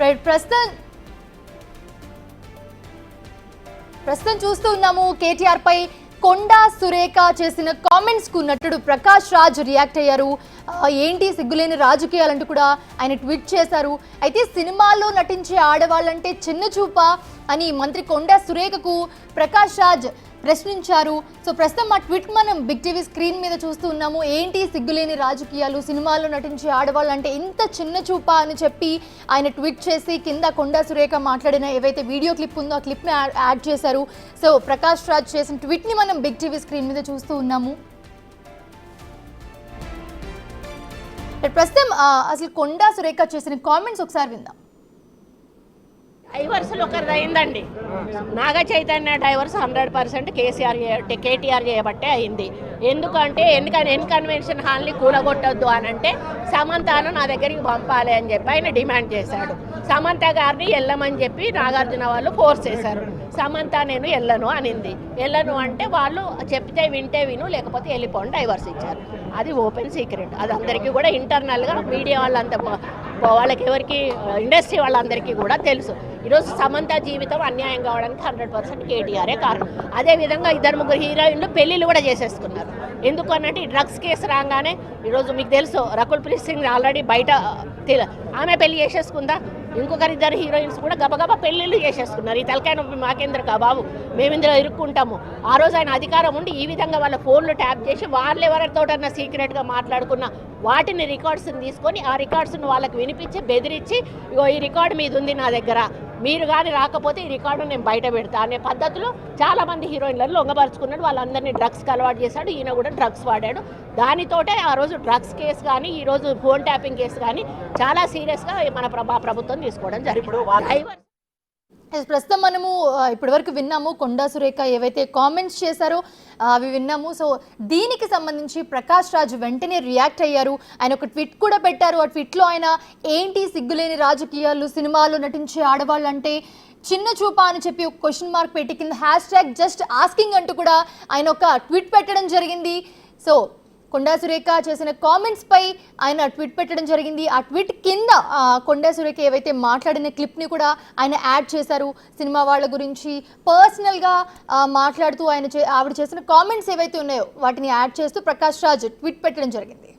Right ప్రస్తుతం చూస్తూ ఉన్నాము కేటీఆర్ పై కొండా సురేఖ చేసిన కామెంట్స్ కు నటుడు ప్రకాష్ రాజ్ రియాక్ట్ అయ్యారు. ఏంటి సిగ్గులేని రాజకీయాలంటూ కూడా ఆయన ట్వీట్ చేశారు. అయితే సినిమాల్లో నటించే ఆడవాళ్ళంటే చిన్న చూప అని మంత్రి కొండా సురేఖకు ప్రకాష్ రాజ్ ప్రశ్నించారు. సో ప్రస్తుతం ఆ ట్వీట్ మనం బిగ్ టీవీ స్క్రీన్ మీద చూస్తూ ఉన్నాము. ఏంటి సిగ్గులేని రాజకీయాలు, సినిమాల్లో నటించే ఆడవాళ్ళు అంటే ఇంత చిన్న చూప అని చెప్పి ఆయన ట్వీట్ చేసి కింద కొండా సురేఖ మాట్లాడిన ఏవైతే వీడియో క్లిప్ ఉందో ఆ క్లిప్ని యాడ్ చేశారు. సో ప్రకాష్ రాజ్ చేసిన ట్వీట్ని మనం బిగ్ టీవీ స్క్రీన్ మీద చూస్తూ ఉన్నాము. ప్రస్తుతం అసలు కొండా సురేఖ చేసిన కామెంట్స్ ఒకసారి విందాం. డైవర్స్లు ఒకరిది అయిందండి. నాగ చైతన్య డైవర్స్ 100% కేటీఆర్ చేయబట్టే అయింది. ఎందుకంటే కన్వెన్షన్ హాల్ని కూలగొట్టొద్దు అని అంటే సమంతను నా దగ్గరికి పంపాలి అని చెప్పి ఆయన డిమాండ్ చేశాడు. సమంత గారిని వెళ్ళమని చెప్పి నాగార్జున వాళ్ళు ఫోర్స్ చేశారు. సమంత నేను వెళ్ళను అనింది. వెళ్ళను అంటే వాళ్ళు చెప్తే వింటే విను, లేకపోతే వెళ్ళిపోండి, డైవర్స్ ఇచ్చారు. అది ఓపెన్ సీక్రెట్. అది అందరికీ కూడా ఇంటర్నల్గా మీడియా వాళ్ళంతా వాళ్ళకి ఎవరికి ఇండస్ట్రీ వాళ్ళందరికీ కూడా తెలుసు. ఈరోజు సమంత జీవితం అన్యాయం కావడానికి 100% కేటీఆరే కారణం. అదేవిధంగా 2-3 హీరోయిన్లు పెళ్ళిళ్ళు కూడా చేసేసుకున్నారు. ఎందుకు అన్నట్టు ఈ డ్రగ్స్ కేసు రాగానే ఈరోజు మీకు తెలుసు రకుల్ ప్రీత్ సింగ్ ఆల్రెడీ బయట ఆమె పెళ్లి చేసేసుకుందా. ఇంకొకరిద్దరు హీరోయిన్స్ కూడా గబగబా పెళ్ళిళ్ళు చేసేసుకున్నారు. ఈ తలకాయ నొప్పి మాకేంద్ర బాబు, మేము ఇందులో ఇరుక్కుంటాము. ఆ రోజు ఆయన అధికారం ఉండి ఈ విధంగా వాళ్ళ ఫోన్లు ట్యాప్ చేసి వాళ్ళు ఎవరితోటన్నా సీక్రెట్గా మాట్లాడుకున్న వాటిని రికార్డ్స్ని తీసుకొని ఆ రికార్డ్స్ను వాళ్ళకి వినిపించి బెదిరించి, ఇగో ఈ రికార్డు మీద ఉంది నా దగ్గర, మీరు కానీ రాకపోతే ఈ రికార్డు నేను బయట పెడతా అనే పద్ధతిలో చాలామంది హీరోయిన్లను లొంగపరుచుకున్నాడు. వాళ్ళందరినీ డ్రగ్స్కి అలవాటు చేశాడు. ఈయన కూడా డ్రగ్స్ వాడాడు. దానితోటే ఆ రోజు డ్రగ్స్ కేసు కానీ ఈరోజు ఫోన్ ట్యాపింగ్ కేసు కానీ చాలా సీరియస్గా మన ప్రభుత్వం తీసుకోవడం జరిగింది. ప్రస్తుతం మనము ఇప్పటివరకు విన్నాము కొండా సురేఖ ఏవైతే కామెంట్స్ చేశారో అవి విన్నాము. సో దీనికి సంబంధించి ప్రకాష్ రాజ్ వెంటనే రియాక్ట్ అయ్యారు. ఆయన ఒక ట్వీట్ కూడా పెట్టారు. ఆ ట్వీట్లో ఆయన ఏంటి సిగ్గులేని రాజకీయాలు, సినిమాల్లో నటించే ఆడవాళ్ళు అంటే చిన్న చూప అని చెప్పి ఒక క్వశ్చన్ మార్క్ పెట్టి కింద #జస్ట్ ఆస్కింగ్ అంటూ కూడా ఆయన ఒక ట్వీట్ పెట్టడం జరిగింది. సో కొండా సురేఖ చేసిన కామెంట్స్ పై ఆయన ట్వీట్ పెట్టడం జరిగింది. ఆ ట్వీట్ కింద కొండా సురేఖ ఏవైతే మాట్లాడిన క్లిప్ని కూడా ఆయన యాడ్ చేశారు. సినిమా వాళ్ళ గురించి పర్సనల్గా మాట్లాడుతూ ఆవిడ చేసిన కామెంట్స్ ఏవైతే ఉన్నాయో వాటిని యాడ్ చేస్తూ ప్రకాష్ రాజ్ ట్వీట్ పెట్టడం జరిగింది.